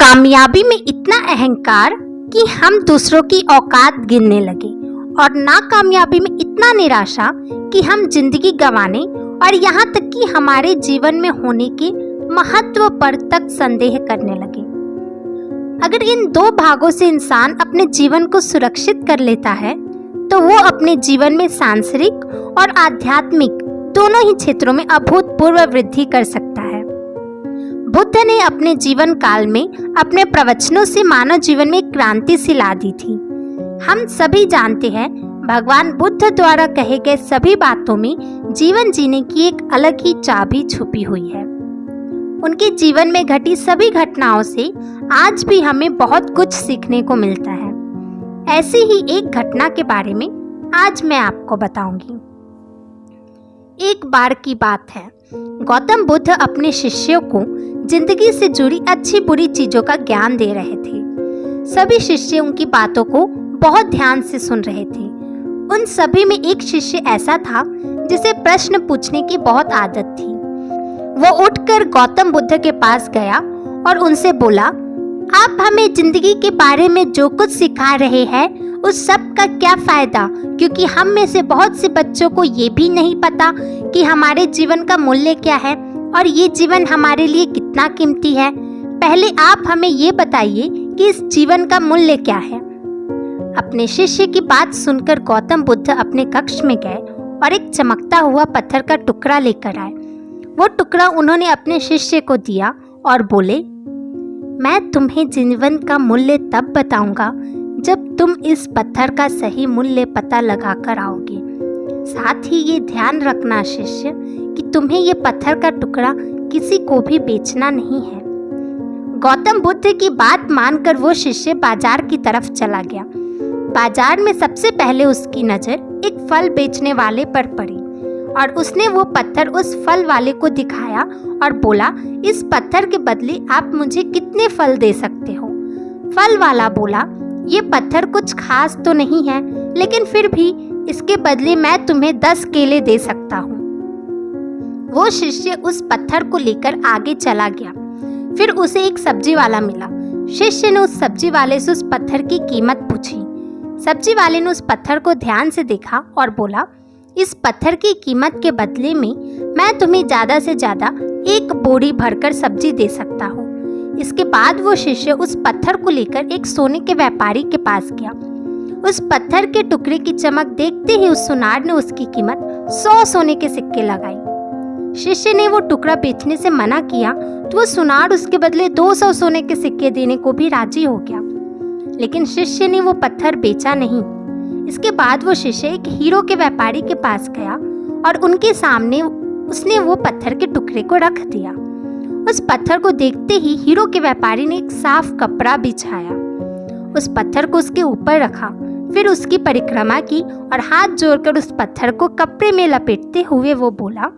कामयाबी में इतना अहंकार कि हम दूसरों की औकात गिनने लगे और नाकामयाबी में इतना निराशा कि हम जिंदगी गंवाने और यहाँ तक कि हमारे जीवन में होने के महत्व पर तक संदेह करने लगे। अगर इन दो भागों से इंसान अपने जीवन को सुरक्षित कर लेता है तो वो अपने जीवन में सांसारिक और आध्यात्मिक दोनों ही क्षेत्रों में अभूतपूर्व वृद्धि कर सकता है। बुद्ध ने अपने जीवन काल में अपने प्रवचनों से मानव जीवन में क्रांति सी ला दी थी। हम सभी जानते हैं भगवान बुद्ध द्वारा कहे गए सभी बातों में जीवन जीने की एक अलग ही चाबी छुपी हुई है। उनके जीवन में घटी सभी घटनाओं से आज भी हमें बहुत कुछ सीखने को मिलता है। ऐसी ही एक घटना के बारे में आज मैं आपको बताऊंगी। एक बार की बात है, गौतम बुद्ध अपने शिष्यों को जिंदगी से जुड़ी अच्छी बुरी चीजों का ज्ञान दे रहे थे। सभी शिष्य उनकी बातों को बहुत ध्यान से सुन रहे थे। उन सभी में एक शिष्य ऐसा था जिसे प्रश्न पूछने की बहुत आदत थी। वो उठकर गौतम बुद्ध के पास गया और उनसे बोला, आप हमें जिंदगी के बारे में जो कुछ सिखा रहे हैं उस सब का क्या फायदा, क्योंकि हम में से बहुत से बच्चों को ये भी नहीं पता कि हमारे जीवन का मूल्य क्या है और ये जीवन हमारे लिए कितना कीमती है। पहले आप हमें ये बताइए कि इस जीवन का मूल्य क्या है। अपने शिष्य की बात सुनकर गौतम बुद्ध अपने कक्ष में गए और एक चमकता हुआ पत्थर का टुकड़ा लेकर आए। वो टुकड़ा उन्होंने अपने शिष्य को दिया और बोले, मैं तुम्हें जीवन का मूल्य तब बताऊंगा जब तुम इस पत्थर का सही मूल्य पता लगा कर आओगे। साथ ही ये ध्यान रखना शिष्य कि तुम्हें ये पत्थर का टुकड़ा किसी को भी बेचना नहीं है। गौतम बुद्ध की बात मानकर वो शिष्य बाजार की तरफ चला गया। बाजार में सबसे पहले उसकी नजर एक फल बेचने वाले पर पड़ी और उसने वो पत्थर उस फल वाले को दिखाया और बोला, इस पत्थर के बदले आप मुझे कितने फल दे सकते हो। फल वाला बोला, ये पत्थर कुछ खास तो नहीं है, लेकिन फिर भी इसके बदले मैं तुम्हें 10 केले दे सकता हूँ। वो शिष्य उस पत्थर को लेकर आगे चला गया। फिर उसे एक सब्जी वाला मिला। शिष्य ने उस सब्जी वाले से उस पत्थर की कीमत पूछी। सब्जी वाले ने उस पत्थर को ध्यान से देखा और बोला, इस पत्थर की कीमत के बदले में मैं तुम्हें ज्यादा से ज्यादा 1 बोरी भरकर सब्जी दे सकता हूँ। इसके बाद वो शिष्य उस पत्थर को लेकर एक सोने के व्यापारी के पास गया। उस पत्थर के टुकड़े की चमक देखते ही उस सुनार ने उसकी कीमत 100 सोने के सिक्के लगाई। शिष्य ने वो टुकड़ा बेचने से मना किया तो वो सुनार उसके बदले 200 सोने के सिक्के देने को भी राजी हो गया, लेकिन शिष्य ने वो पत्थर बेचा नहीं। इसके बाद वो शिष्य एक हीरो के व्यापारी के पास गया और उनके सामने उसने वो पत्थर के टुकड़े को रख दिया। उस पत्थर को देखते ही हीरो के व्यापारी ने एक साफ कपड़ा बिछाया, उस पत्थर को उसके ऊपर रखा, फिर उसकी परिक्रमा की और हाथ जोड़कर उस पत्थर को कपड़े में लपेटते हुए वो बोला,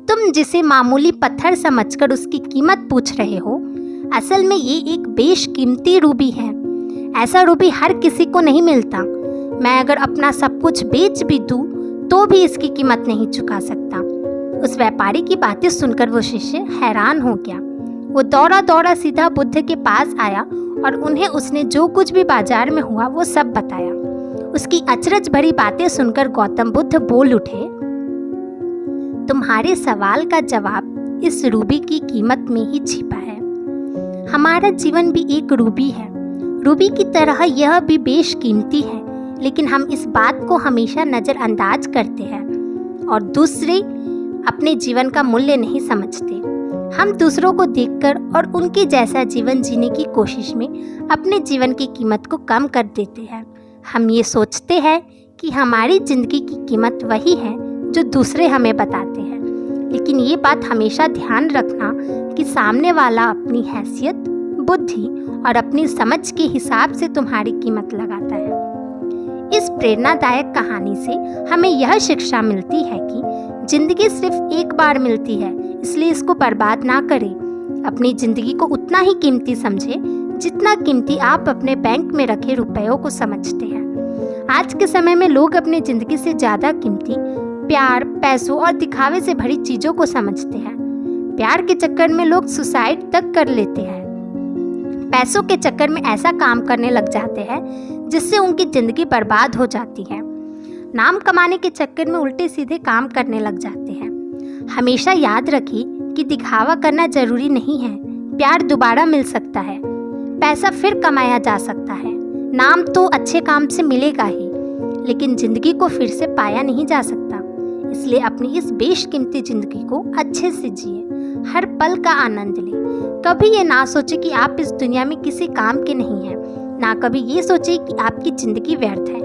तुम जिसे मामूली पत्थर समझकर उसकी कीमत पूछ रहे हो, असल में ये एक बेशकीमती रूबी है। ऐसा रूबी हर किसी को नहीं मिलता। मैं अगर अपना सब कुछ बेच भी दूं तो भी इसकी कीमत नहीं चुका सकता। उस व्यापारी की बातें सुनकर वो शिष्य हैरान हो गया। वो दौड़ा दौड़ा सीधा बुद्ध के पास आया और उन्हें उसने जो कुछ भी बाजार में हुआ वो सब बताया। उसकी अचरज भरी बातें सुनकर गौतम बुद्ध बोल उठे, तुम्हारे सवाल का जवाब इस रूबी की कीमत में ही छिपा है। हमारा जीवन भी एक रूबी है। रूबी की तरह यह भी बेशकीमती है, लेकिन हम इस बात को हमेशा नज़रअंदाज करते हैं और दूसरे अपने जीवन का मूल्य नहीं समझते। हम दूसरों को देखकर और उनके जैसा जीवन जीने की कोशिश में अपने जीवन की कीमत को कम कर देते हैं। हम ये सोचते हैं कि हमारी ज़िंदगी की कीमत वही है जो दूसरे हमें बताते हैं, लेकिन ये बात हमेशा ध्यान रखना कि सामने वाला अपनी हैसियत, बुद्धि और अपनी समझ के हिसाब से तुम्हारी कीमत लगाता है। इस प्रेरणादायक कहानी से हमें यह शिक्षा मिलती है कि जिंदगी सिर्फ एक बार मिलती है, इसलिए इसको बर्बाद ना करें। अपनी जिंदगी को उतना ही कीमती समझें जितना कीमती आप अपने बैंक में रखे रुपयों को समझते हैं। आज के समय में लोग अपनी जिंदगी से ज़्यादा कीमती प्यार, पैसों और दिखावे से भरी चीज़ों को समझते हैं। प्यार के चक्कर में लोग सुसाइड तक कर लेते हैं। पैसों के चक्कर में ऐसा काम करने लग जाते हैं जिससे उनकी ज़िंदगी बर्बाद हो जाती है। नाम कमाने के चक्कर में उल्टे सीधे काम करने लग जाते हैं। हमेशा याद रखिए कि दिखावा करना ज़रूरी नहीं है। प्यार दोबारा मिल सकता है, पैसा फिर कमाया जा सकता है, नाम तो अच्छे काम से मिलेगा ही, लेकिन ज़िंदगी को फिर से पाया नहीं जा सकता। इसलिए अपनी इस बेशकीमती ज़िंदगी को अच्छे से जिए, हर पल का आनंद लें। कभी ये ना सोचे कि आप इस दुनिया में किसी काम के नहीं हैं, ना कभी ये सोचे कि आपकी ज़िंदगी व्यर्थ है।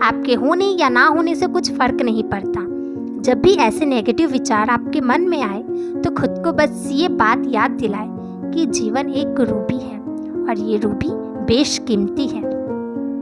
आपके होने या ना होने से कुछ फ़र्क नहीं पड़ता। जब भी ऐसे नेगेटिव विचार आपके मन में आए तो खुद को बस ये बात याद दिलाए कि जीवन एक रूबी है और ये रूबी बेशकीमती है।